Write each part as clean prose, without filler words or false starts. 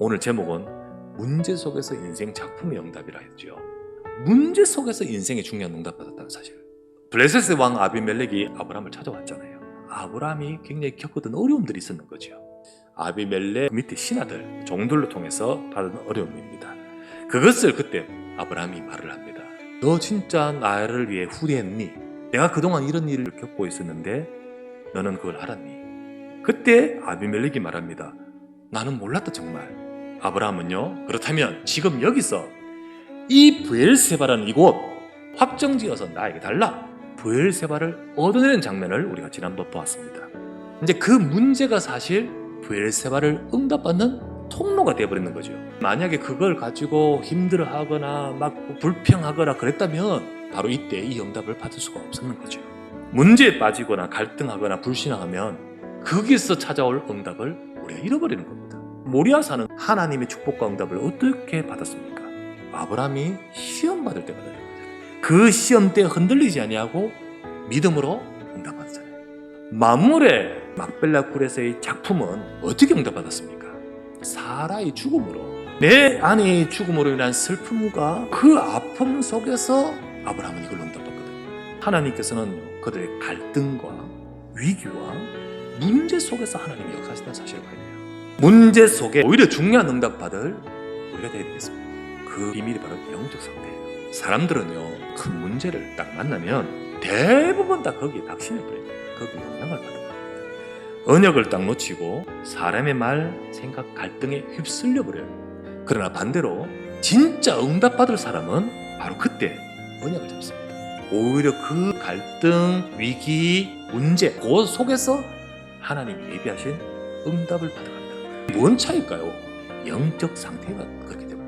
오늘 제목은 문제 속에서 인생 작품의 응답이라 했죠. 문제 속에서 인생의 중요한 응답 받았다는 사실. 블레셋의 왕 아비멜렉이 아브라함을 찾아왔잖아요. 아브라함이 굉장히 겪었던 어려움들이 있었는 거죠. 아비멜렉 밑에 신하들, 종들로 통해서 받은 어려움입니다. 그것을 그때 아브라함이 말을 합니다. 너 진짜 나를 위해 후회했니? 내가 그동안 이런 일을 겪고 있었는데 너는 그걸 알았니? 그때 아비멜렉이 말합니다. 나는 몰랐다 정말. 아브라함은요, 그렇다면 지금 여기서 이 브엘세바라는 이곳 확정지어서 나에게 달라. 브엘세바를 얻어내는 장면을 우리가 지난번 보았습니다. 이제 그 문제가 사실 브엘세바를 응답받는 통로가 되어버리는 거죠. 만약에 그걸 가지고 힘들어하거나 막 불평하거나 그랬다면 바로 이때 이 응답을 받을 수가 없었는 거죠. 문제에 빠지거나 갈등하거나 불신앙하면 거기서 찾아올 응답을 우리가 잃어버리는 겁니다. 모리아산은 하나님의 축복과 응답을 어떻게 받았습니까? 아브라함이 시험 받을 때 받았어요. 그 시험 때 흔들리지 아니하고 믿음으로 응답받았잖아요. 마므레 막벨라 굴에서의 작품은 어떻게 응답받았습니까? 사라의 죽음으로, 내 아내의 죽음으로 인한 슬픔과 그 아픔 속에서 아브라함은 이걸 응답받거든요. 하나님께서는 그들의 갈등과 위기와 문제 속에서 하나님이 역사하시다는 사실을 봐야 돼요. 문제 속에 오히려 중요한 응답받을 우리가 되어야 되겠습니다. 그 비밀이 바로 영적 상태예요. 사람들은요, 큰 문제를 딱 만나면 대부분 다 거기에 낙심해버려요. 거기에 영향을 받는 겁니다. 언약을 딱 놓치고 사람의 말, 생각, 갈등에 휩쓸려 버려요. 그러나 반대로 진짜 응답받을 사람은 바로 그때 언약을 잡습니다. 오히려 그 갈등, 위기, 문제 그 속에서 하나님이 예비하신 응답을 받아간다는 거예요. 뭔 차이일까요? 영적 상태가 그렇게 되고,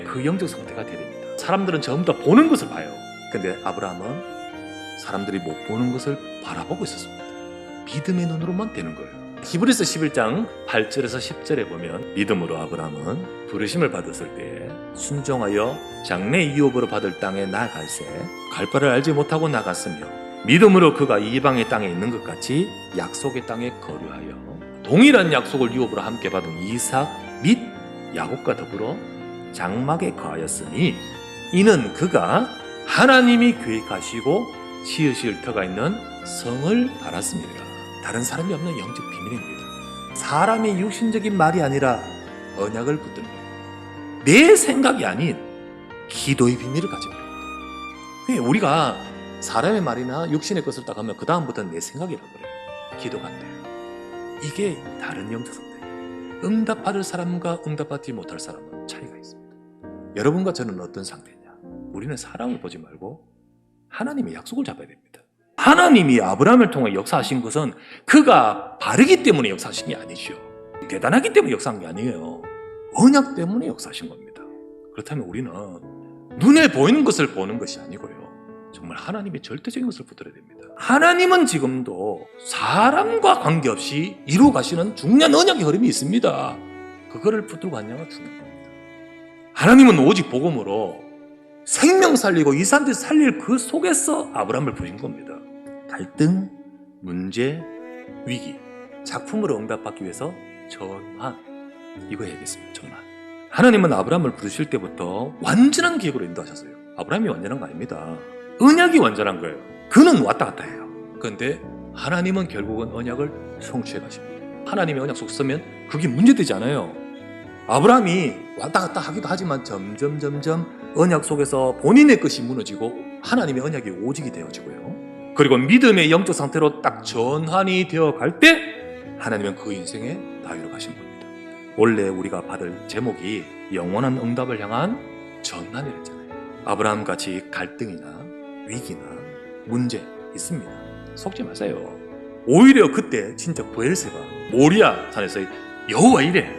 그 영적 상태가 되야 됩니다. 사람들은 전부 다 보는 것을 봐요. 근데 아브라함은 사람들이 못 보는 것을 바라보고 있었습니다. 믿음의 눈으로만 되는 거예요. 히브리서 11장 8절에서 10절에 보면 믿음으로 아브라함은 부르심을 받았을 때에 순종하여 장래 이업으로 받을 땅에 나아갈새 갈 바를 알지 못하고 나갔으며 믿음으로 그가 이방의 땅에 있는 것 같이 약속의 땅에 거류하여 동일한 약속을 유업으로 함께 받은 이삭 및 야곱과 더불어 장막에 거하였으니 이는 그가 하나님이 계획하시고 지으실 터가 있는 성을 알았습니다. 다른 사람이 없는 영적 비밀입니다. 사람의 육신적인 말이 아니라 언약을 붙드는 거예요. 내 생각이 아닌 기도의 비밀을 가지고 있어요. 우리가 사람의 말이나 육신의 것을 딱 하면 그 다음부터는 내 생각이라고 그래요. 기도가 안 돼요. 이게 다른 영적 상태예요. 응답받을 사람과 응답받지 못할 사람은 차이가 있습니다. 여러분과 저는 어떤 상태냐? 우리는 사람을 보지 말고 하나님의 약속을 잡아야 됩니다. 하나님이 아브라함을 통해 역사하신 것은 그가 바르기 때문에 역사하신 게 아니죠. 대단하기 때문에 역사한 게 아니에요. 언약 때문에 역사하신 겁니다. 그렇다면 우리는 눈에 보이는 것을 보는 것이 아니고요, 정말 하나님의 절대적인 것을 붙들어야 됩니다. 하나님은 지금도 사람과 관계없이 이루어 가시는 중요한 언약의 흐름이 있습니다. 그거를 붙들고 가냐가 중요한 겁니다. 하나님은 오직 복음으로 생명 살리고 이 사람들 살릴 그 속에서 아브라함을 부신 겁니다. 갈등, 문제, 위기, 작품으로 응답받기 위해서 전환, 이거 해야겠습니다. 전환. 하나님은 아브라함을 부르실 때부터 완전한 계획으로 인도하셨어요. 아브라함이 완전한 거 아닙니다. 언약이 완전한 거예요. 그는 왔다 갔다 해요. 그런데 하나님은 결국은 언약을 성취해 가십니다. 하나님의 언약 속 서면 그게 문제되지 않아요. 아브라함이 왔다 갔다 하기도 하지만 점점 언약 속에서 본인의 것이 무너지고 하나님의 언약이 오직이 되어지고요. 그리고 믿음의 영적 상태로 딱 전환이 되어갈 때 하나님은 그 인생에 나유로 가신 겁니다. 원래 우리가 받을 제목이 영원한 응답을 향한 전환이랬잖아요. 아브라함같이 갈등이나 위기나 문제 있습니다. 속지 마세요. 오히려 그때 진짜 브엘세바 모리아 산에서의 여호와 이레,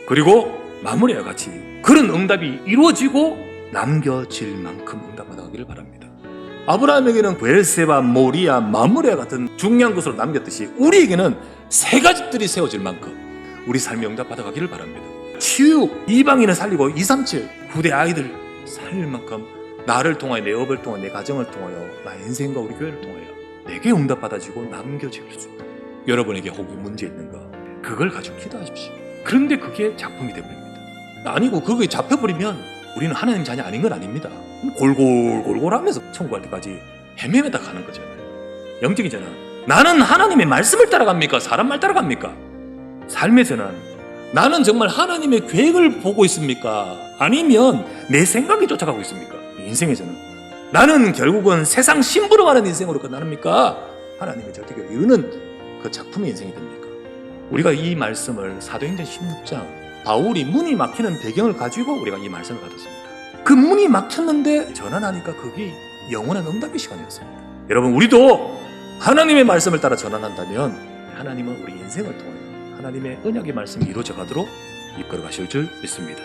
그리고 마므레와 같이 그런 응답이 이루어지고 남겨질 만큼 응답받아가기를 바랍니다. 아브라함에게는 브엘세바, 모리아, 마므레와 같은 중요한 것으로 남겼듯이 우리에게는 세 가지들이 세워질 만큼 우리 삶이 응답받아가기를 바랍니다. 치유, 이방인을 살리고 237 후대 아이들 살릴 만큼 나를 통하여, 내 업을 통하여, 내 가정을 통하여, 나의 인생과 우리 교회를 통하여 내게 응답받아지고 남겨질 수 있다. 여러분에게 혹시 문제 있는가? 그걸 가지고 기도하십시오. 그런데 그게 작품이 되버립니다. 아니고 그거에 잡혀버리면 우리는 하나님 자녀 아닌 건 아닙니다. 골골골골하면서 천국 갈 때까지 헤매다 가는 거잖아요. 영적인 자는 나는 하나님의 말씀을 따라갑니까? 사람 말 따라갑니까? 삶에서는 나는 정말 하나님의 계획을 보고 있습니까? 아니면 내 생각이 쫓아가고 있습니까? 인생에서는 나는 결국은 세상 심부름하는 인생으로 끝나랍니까? 하나님의 절대결을 이루는 그 작품의 인생이 됩니까? 우리가 이 말씀을 사도행전 16장 바울이 문이 막히는 배경을 가지고 우리가 이 말씀을 받았습니다. 그 문이 막혔는데 전환하니까 그게 영원한 응답의 시간이었습니다. 여러분, 우리도 하나님의 말씀을 따라 전환한다면 하나님은 우리 인생을 통해 하나님의 언약의 말씀이 이루어져 가도록 이끌어 가실 줄 믿습니다.